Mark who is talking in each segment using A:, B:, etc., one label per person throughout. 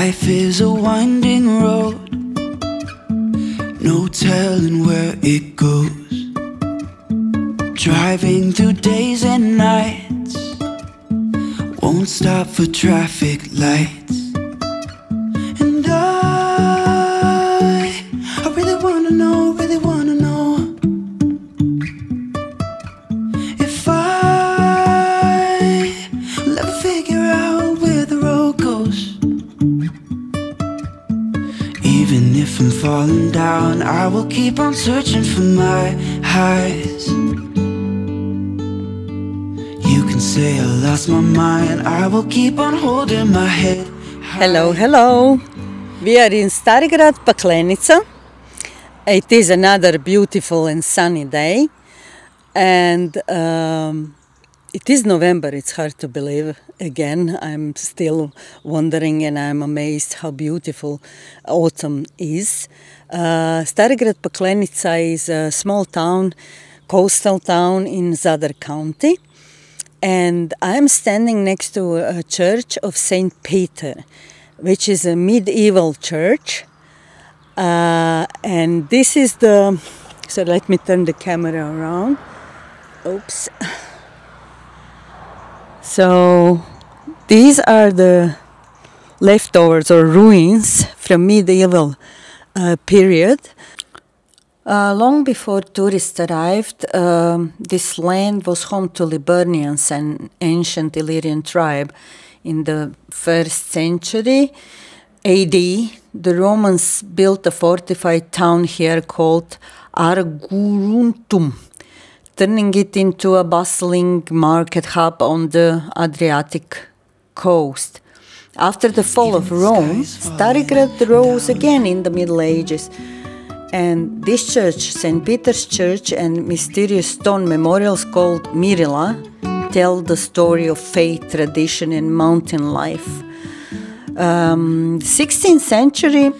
A: Life is a winding road, no telling where it goes. Driving through days and nights, won't stop for traffic lights. And I really wanna know, if I will ever figure out where the road goes. Even if I'm falling down, I will keep on searching for my highs. You can say I lost my mind, I will keep on holding my head high.
B: Hello, hello! We are in Starigrad Paklenica. It is another beautiful and sunny day. And it is November, it's hard to believe. Again, I'm still wondering and I'm amazed how beautiful autumn is. Starigrad Paklenica is a small town, coastal town in Zadar County. And I'm standing next to a church of St. Peter, which is a medieval church. And this is the... So let me turn the camera around. Oops. So these are the leftovers or ruins from medieval period. Long before tourists arrived, this land was home to Liburnians, an ancient Illyrian tribe. In the 1st century AD, the Romans built a fortified town here called Arguruntum, turning it into a bustling market hub on the Adriatic coast. After the fall of Rome, Starigrad rose again in the Middle Ages. And this church, St. Peter's Church, and mysterious stone memorials called Mirila tell the story of faith, tradition, and mountain life. 16th century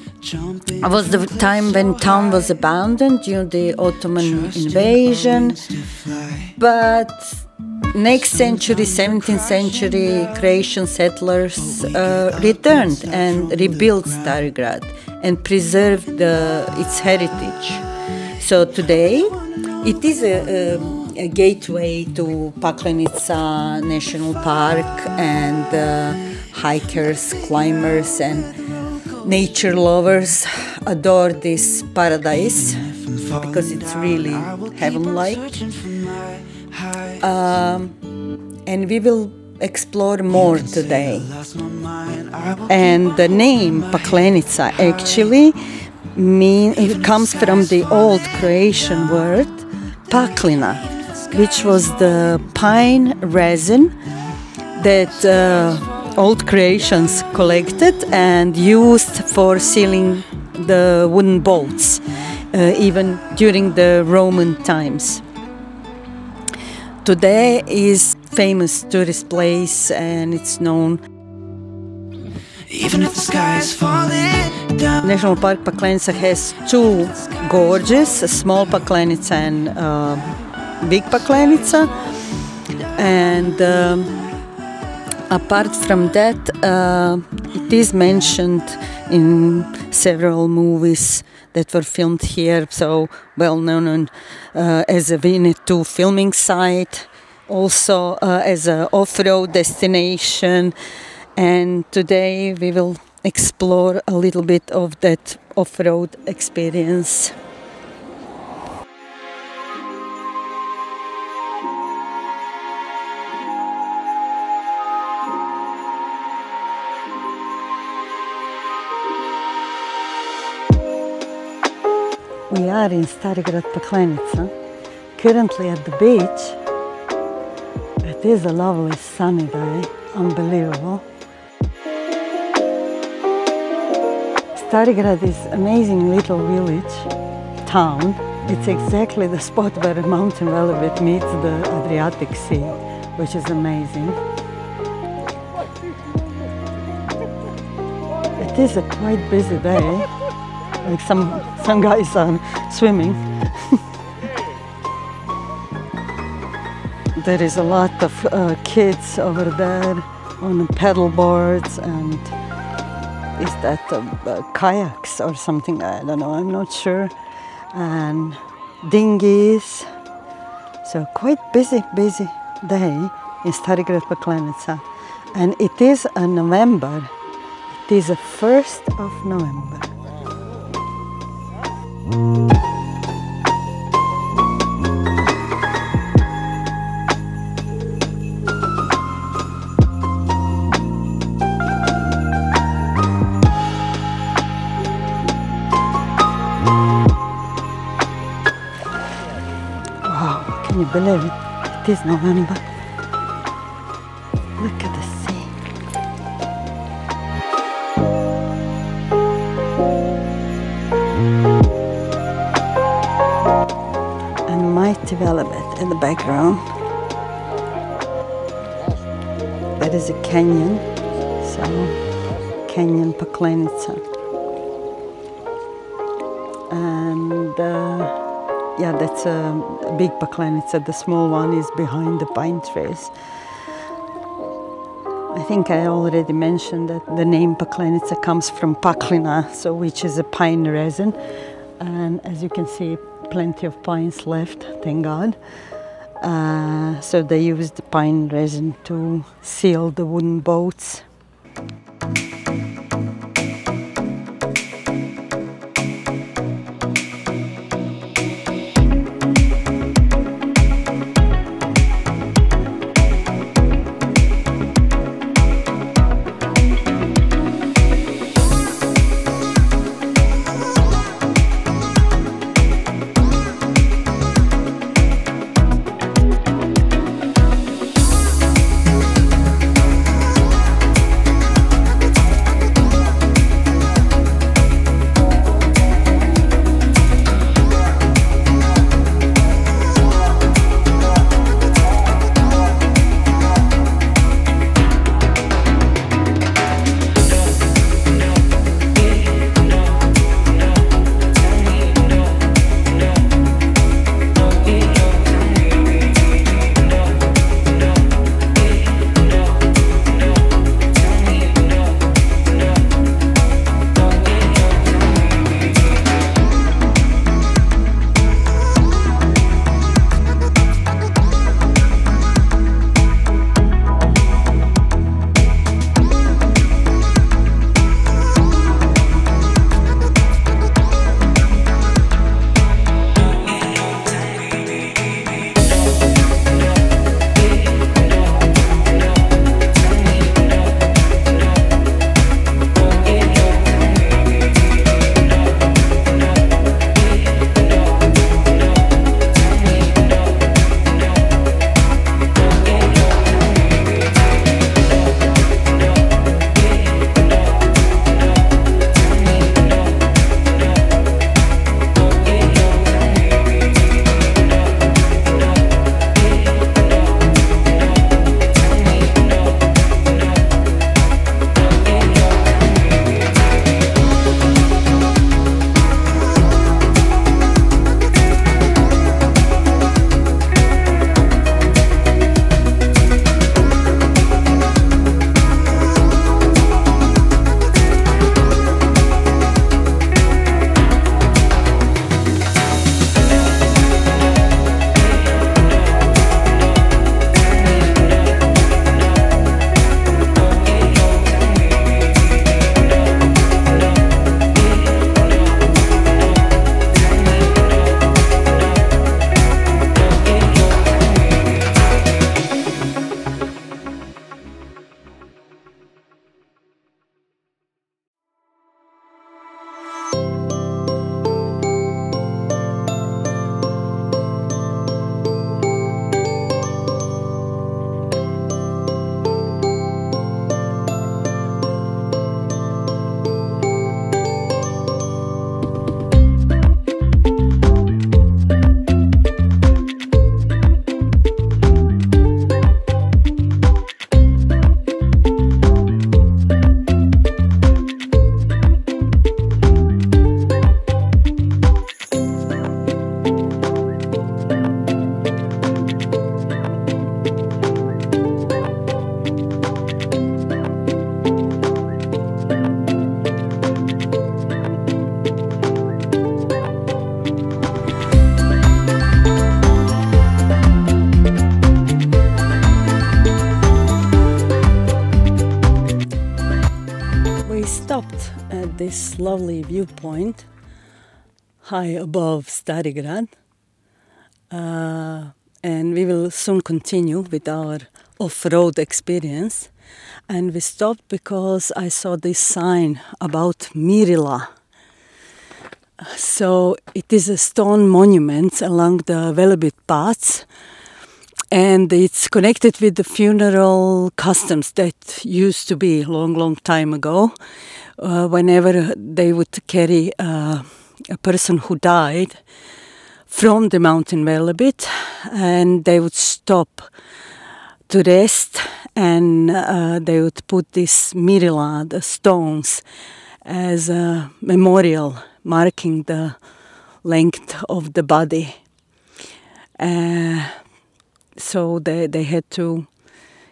B: was the time when town was abandoned due to the Ottoman invasion. But next century, 17th century, Croatian settlers returned and rebuilt Starigrad and preserved its heritage. So today, it is a gateway to Paklenica National Park, and hikers, climbers, and nature lovers adore this paradise because it's really heaven-like. And we will explore more today. And the name Paklenica actually it comes from the old Croatian word paklina, which was the pine resin that old Croatians collected and used for sealing the wooden boats, even during the Roman times. Today is famous tourist place and it's known.
A: Even if the sky is falling down.
B: National Park Paklenica has two gorges, a small Paklenica and big Paklenica. And apart from that, it is mentioned in several movies that were filmed here, so well known as a Veneto filming site, also as an off-road destination. And today we will explore a little bit of that off-road experience. We are in Starigrad Paklenica, currently at the beach. It is a lovely sunny day, unbelievable. Starigrad is an amazing little village, town. It's exactly the spot where Mountain Velebit meets the Adriatic Sea, which is amazing. It is a quite busy day. Like some guys are swimming. There is a lot of kids over there on the paddle boards, and is that kayaks or something, I don't know, I'm not sure, and dinghies. So quite busy day in Starigrad Paklenica, and it is a November. It is the 1st of November. Wow, can you believe it? It is November. Look at the sea. And mighty Velebit in the background. That is a canyon. So, Canyon Paklenica. And yeah, that's a big Paklenica. The small one is behind the pine trees. I think I already mentioned that the name Paklenica comes from paklina, so which is a pine resin. And as you can see, plenty of pines left, thank God. So they used the pine resin to seal the wooden boats. We stopped at this lovely viewpoint high above Starigrad, and we will soon continue with our off-road experience. And we stopped because I saw this sign about Mirila. So it is a stone monument along the Velebit paths, and it's connected with the funeral customs that used to be long time ago. Whenever they would carry a person who died from the mountain Velebit, and they would stop to rest, and they would put this Mirila, the stones, as a memorial marking the length of the body. So they had to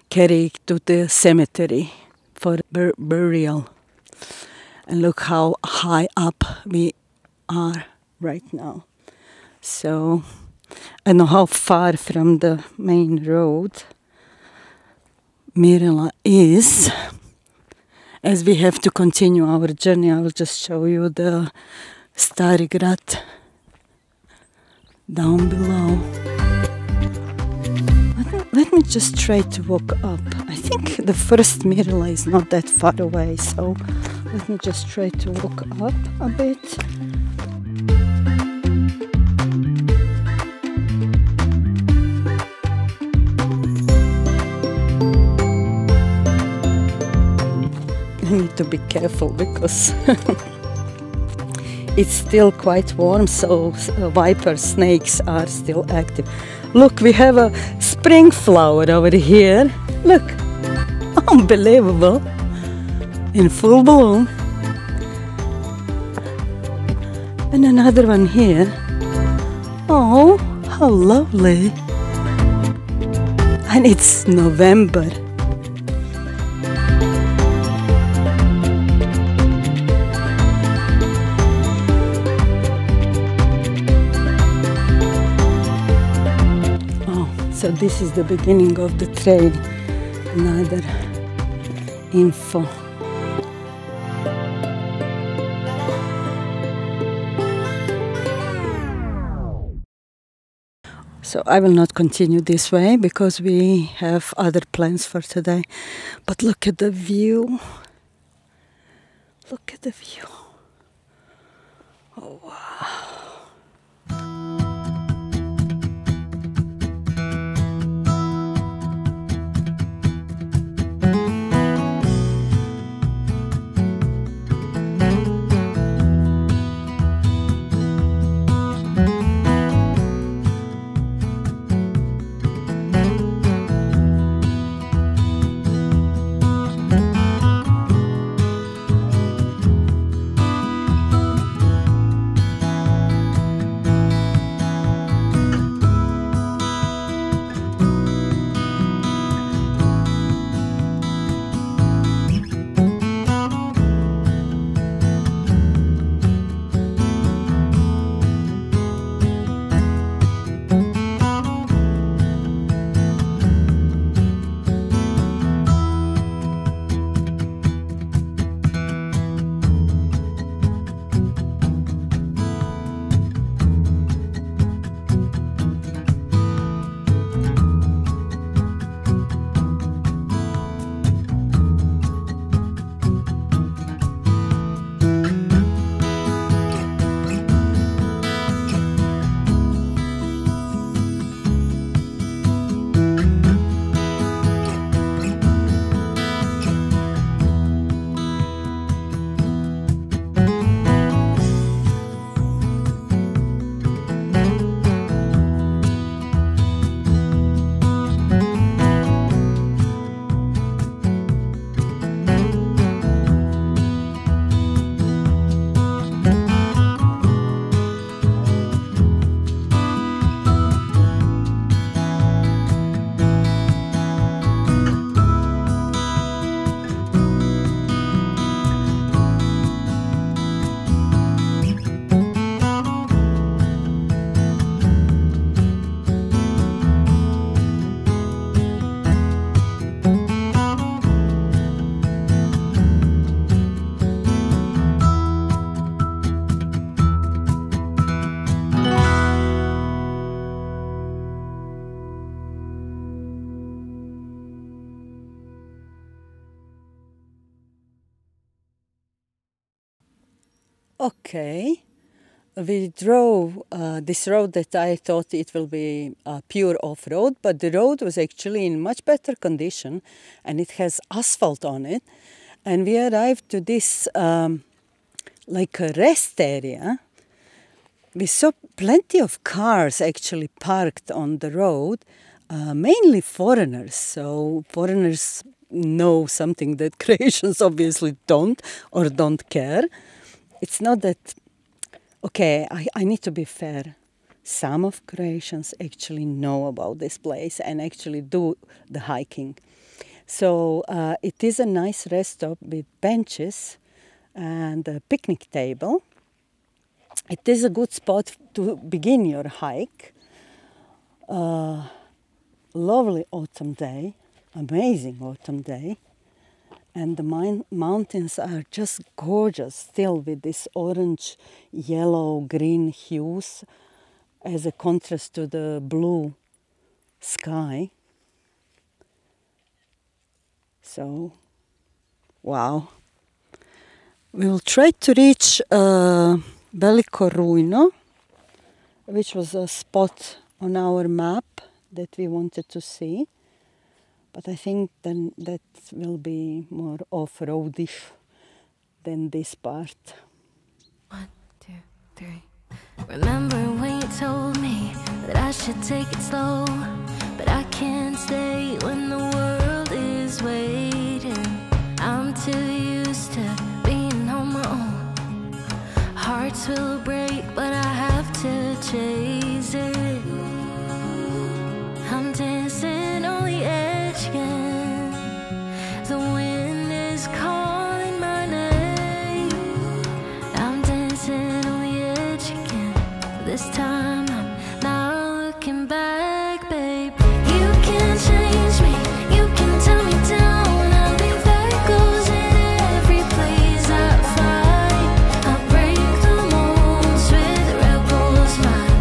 B: carry it to the cemetery for burial. And look how high up we are right now. So I don't know how far from the main road Mirila is. As we have to continue our journey, I will just show you the Starigrad down below. Let me just try to walk up. I think the first Mirila is not that far away, so let me just try to walk up a bit. I need to be careful because it's still quite warm, so viper snakes are still active. Look, we have a spring flower over here. Look, unbelievable, in full bloom. And another one here. Oh, how lovely. And it's November. So this is the beginning of the trail. Another info. So I will not continue this way because we have other plans for today. But look at the view. Look at the view. Oh wow. Okay. We drove this road that I thought it will be pure off-road, but the road was actually in much better condition and it has asphalt on it. And we arrived to this like a rest area. We saw plenty of cars actually parked on the road, mainly foreigners. So foreigners know something that Croatians obviously don't or don't care. It's not that, okay, I need to be fair. Some of Croatians actually know about this place and actually do the hiking. So it is a nice rest stop with benches and a picnic table. It is a good spot to begin your hike. Lovely autumn day, amazing autumn day. And the mountains are just gorgeous, still with this orange, yellow, green hues as a contrast to the blue sky. So, wow. We will try to reach Veliko Rujno, which was a spot on our map that we wanted to see. But I think then that will be more off-roadish than this part.
C: 1, 2, 3. Remember when you told me that I should take it slow, but I can't stay when the world is waiting. I'm too used to being on my own. Hearts will break, but I have to chase it. I'm dancing on the edge again. The wind is calling my name. I'm dancing on the edge again. This time I'm not looking back, babe. You can change me, you can tell me down. I'll be Velikos in every place I find. I'll break the molds with rebels mind.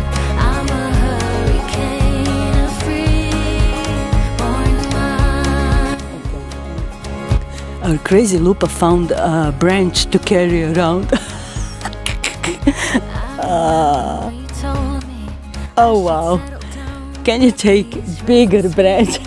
C: I'm a hurricane of free-born mind.
B: Our crazy Lupa found a branch to carry around.
C: You told me
B: Oh wow! Can you take bigger branch?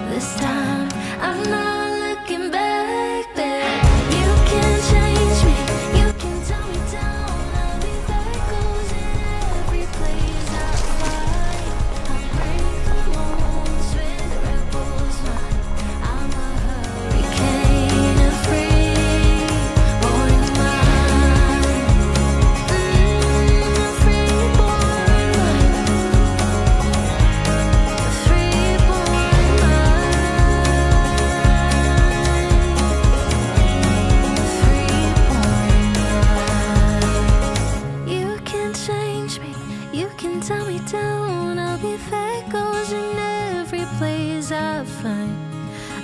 C: This time I'm not looking back, babe. You can change me, you can tell me down. I'll be Velikos in every place I find. I'll break the molds with rebels mind. I'm a hurricane of free-born mind. Free-born mind. You can change me, you can tell me down. I'll be Velikos in every place I find.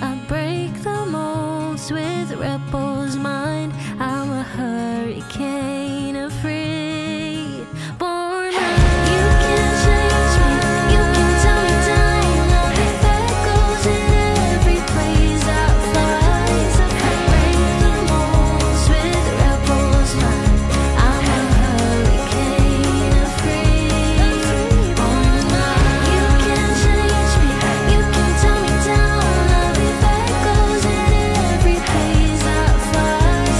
C: I break the molds with rebels mind. I'm a hurricane of free-born mind. You can change me, you can tell me down. I'll be Velikos in every place I find. I break the molds with rebels mind. I'm a hurricane of free-born mind. You can change me, you can tell me down. I'll be Velikos in every place I find.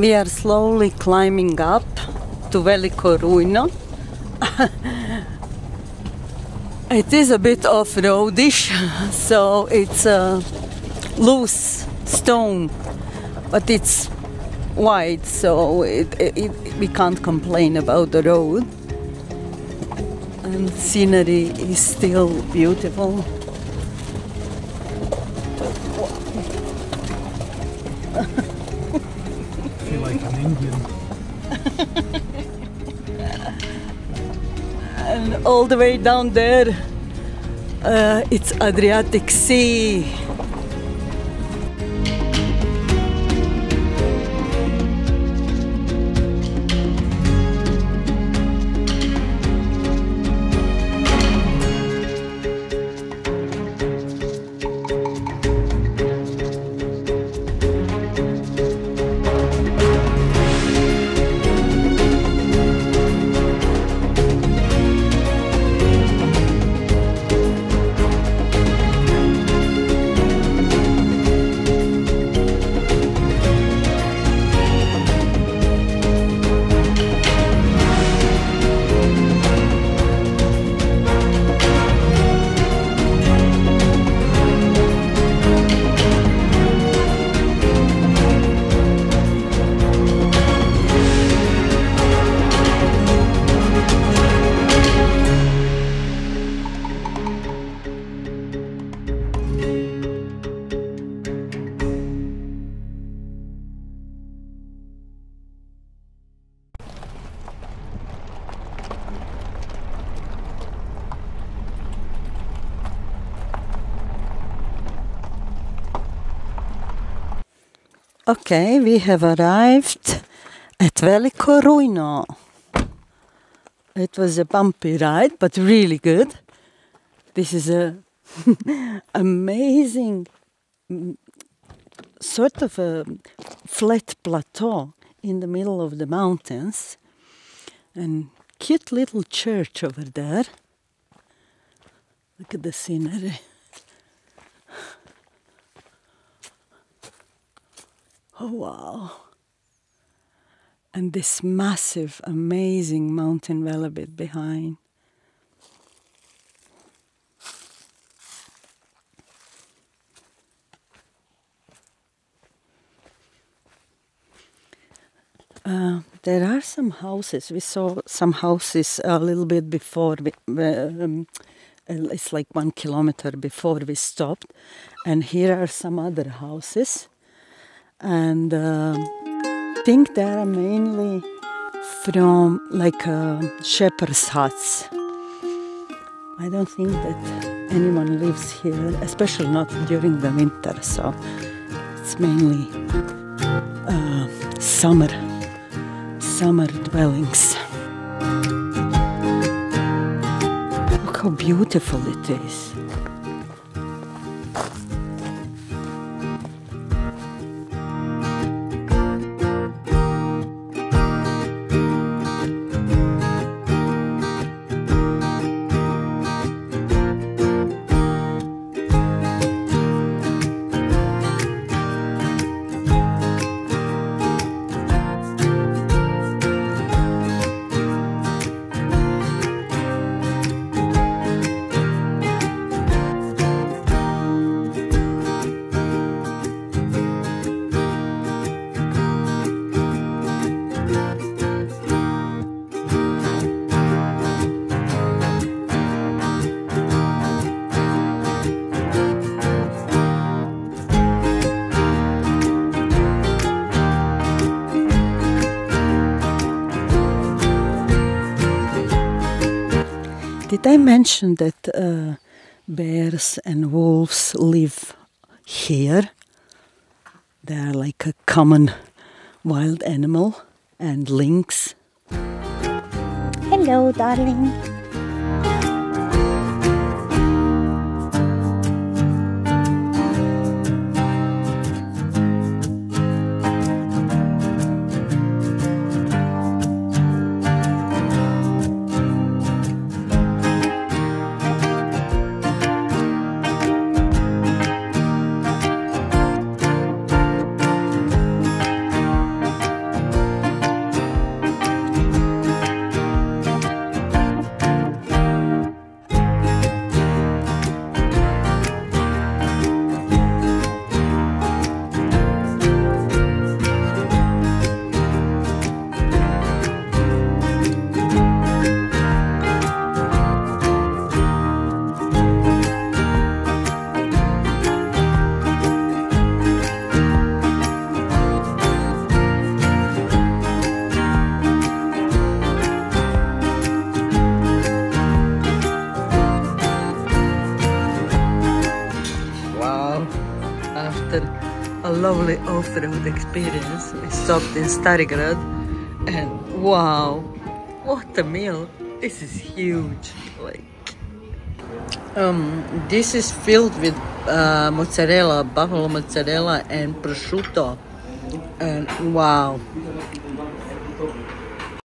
B: We are slowly climbing up to Veliko Rujno. It is a bit off-roadish, so it's a loose stone, but it's wide, so we can't complain about the road. And scenery is still beautiful.
D: I feel like an Indian.
B: And all the way down there, it's Adriatic Sea. Okay, we have arrived at Veliko Rujno. It was a bumpy ride, but really good. This is a amazing sort of a flat plateau in the middle of the mountains, and cute little church over there. Look at the scenery. Oh wow. And this massive, amazing mountain Velebit behind. There are some houses. We saw some houses a little bit before. It's like 1 kilometer before we stopped. And here are some other houses. And I think they are mainly from like shepherd's huts. I don't think that anyone lives here, especially not during the winter. So it's mainly summer dwellings. Look how beautiful it is. Did I mention that bears and wolves live here? They are like a common wild animal, and lynx. Hello, darling. lovely off-road experience. We stopped in Starigrad and wow, what a meal. This is huge. Like, this is filled with mozzarella, buffalo mozzarella and prosciutto, and wow,